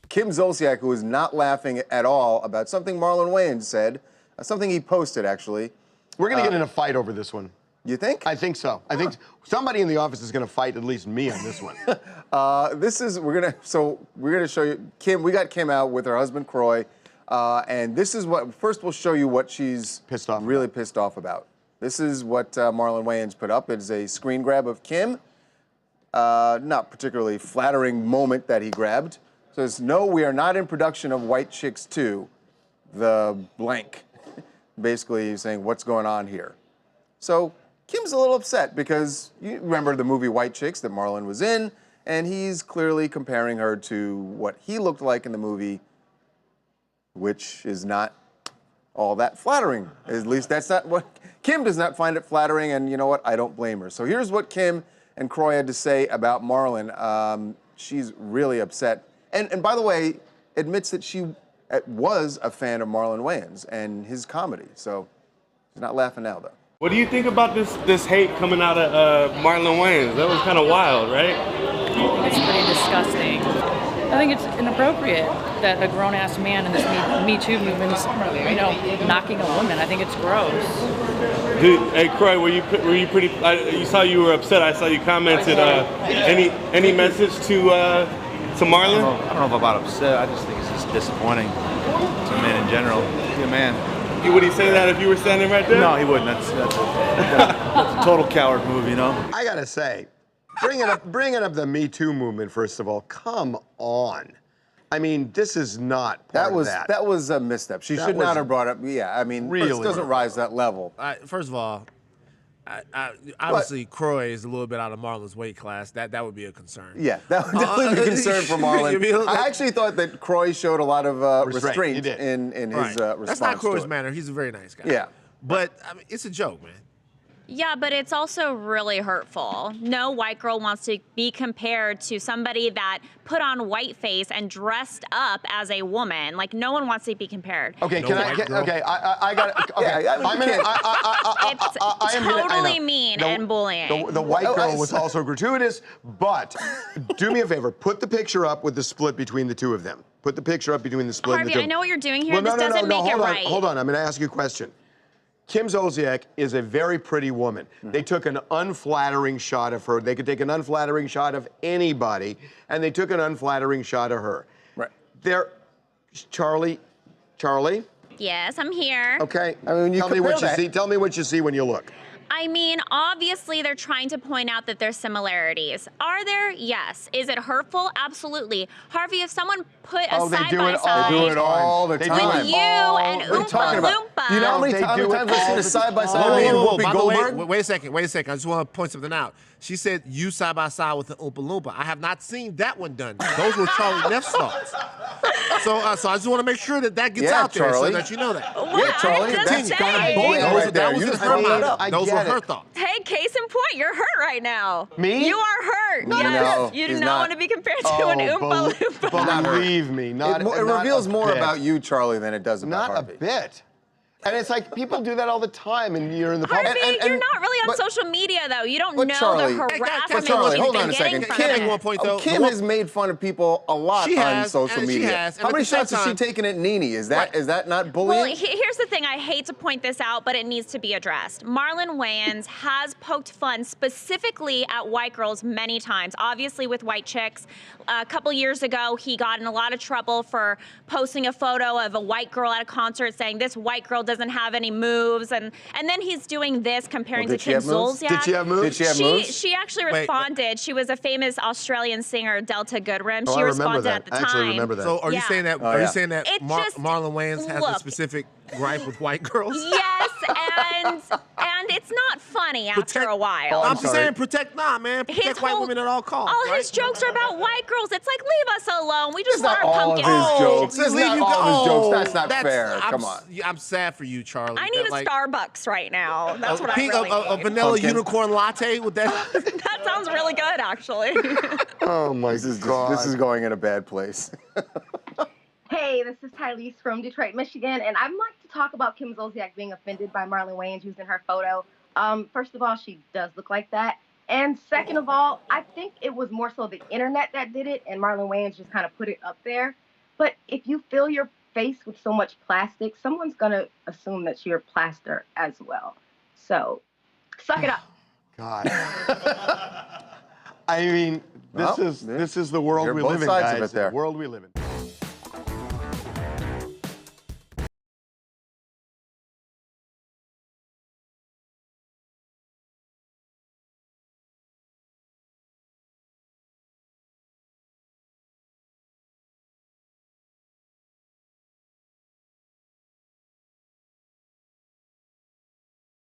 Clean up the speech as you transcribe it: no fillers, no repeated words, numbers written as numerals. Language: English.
Kim Zolciak, who is not laughing at all about something Marlon Wayans said, something he posted, actually. We're going to get in a fight over this one. You think? I think so. I think somebody in the office is going to fight at least me on this one. We're gonna show you Kim. We got Kim out with her husband Kroy, and this is what. First, we'll show you what she's really pissed off about. This is what Marlon Wayans put up. It's a screen grab of Kim. Not particularly flattering moment that he grabbed. Says, "No, we are not in production of White Chicks 2, the blank." Basically, he's saying, "What's going on here?" So Kim's a little upset because you remember the movie White Chicks that Marlon was in, and he's clearly comparing her to what he looked like in the movie, which is not all that flattering. At least that's not what Kim does not find it flattering, and you know what? I don't blame her. So here's what Kim and Kroy had to say about Marlon. She's really upset, and by the way, admits that she was a fan of Marlon Wayans and his comedy. So she's not laughing now, though. What do you think about this hate coming out of Marlon Wayans? That was kind of wild, right? I think it's pretty disgusting. I think it's inappropriate that a grown-ass man in this Me Too movement is, knocking a woman. I think it's gross. Hey, Kroy, were you pretty? You saw you were upset. I saw you commented. Any message to Marlon? I don't know about upset. I just think it's just disappointing to men in general. He's a man. Would he say that if you were standing right there? No, he wouldn't. That's a total coward move, you know? I gotta say, bringing up the Me Too movement, first of all, come on. I mean, this is not part of that. That was a misstep. She should not have brought up, I mean, really this doesn't rise that level. First of all, obviously Kroy is a little bit out of Marlon's weight class. That would be a concern. Yeah, that would definitely be a concern for Marlon. I actually thought that Kroy showed a lot of restraint in his response. That's not Kroy's manner. He's a very nice guy. Yeah. But I mean, it's a joke, man. Yeah, but it's also really hurtful. No white girl wants to be compared to somebody that put on whiteface and dressed up as a woman. Like, no one wants to be compared. Okay, I got it. Okay, it's totally mean and bullying. The white girl was also gratuitous, but do me a favor, put the picture up with the split between the two of them. Put the picture up between the split. Harvey, I know what you're doing here. This doesn't make it right. Hold on, I'm going to ask you a question. Kim Zolciak is a very pretty woman. They took an unflattering shot of her. They could take an unflattering shot of anybody, and they took an unflattering shot of her. Right. Charlie? Yes, I'm here. Okay. I mean, tell me what you see. Tell me what you see when you look. I mean, obviously they're trying to point out that there's similarities. Are there? Yes. Is it hurtful? Absolutely. Harvey, if someone put a side-by-side... They do it all the time. With you and Oompa Loompa. You know how many times I've seen a side-by-side of me and Whoopi Goldberg? Wait a second. I just want to point something out. She said you side-by-side with the Oompa Loompa. I have not seen that one done. Those were Charlie Neff's thoughts. So I just want to make sure that gets out there so that you know that. What? Yeah, Charlie, that's kind of bullying right there. Those were her thoughts. Hey, case in point, you're hurt right now. Me? You are hurt. No, yes. You do not want to be compared to an Oompa Loompa. Believe me. It reveals more about you, Charlie, than it does about Harvey. Not a bit. And it's like people do that all the time, and you're in the public. Harvey, you're not really on social media, though. You don't know Charlie, the harassment Charlie, you've been getting from it. Kim has made fun of people a lot on social media. How many shots has she taken at Nene? Is that not bullying? Well, here's the thing. I hate to point this out, but it needs to be addressed. Marlon Wayans has poked fun specifically at white girls many times, obviously with White Chicks. A couple years ago, he got in a lot of trouble for posting a photo of a white girl at a concert saying this white girl doesn't have any moves, and then he's doing this comparing to Kim Zolciak. Did she have moves? She actually responded. She was a famous Australian singer, Delta Goodrem. She responded at the time. I actually remember that. So are you saying that? Are you saying that Marlon Wayans has a specific gripe with white girls? Yes, and it's not funny after a while. I'm just saying protect white women at all costs. All his jokes are about white girls. It's like, leave us alone. We just want our all pumpkins. Of his jokes. That's not all his jokes. That's not fair. Come on. I'm sad for you, Charlie. I need a Starbucks right now. That's what I really need. A vanilla unicorn latte with that. That sounds really good, actually. Oh my God. This is going in a bad place. Hey, this is Tylese from Detroit, Michigan, and I'd like to talk about Kim Zolciak being offended by Marlon Wayans using her photo. First of all, she does look like that. And second of all, I think it was more so the internet that did it, and Marlon Wayans just kind of put it up there. But if you fill your face with so much plastic, someone's gonna assume that you're plaster as well. So, suck it up. God. I mean, this is the world You're we both live in, sides of guys. it there. The world we live in.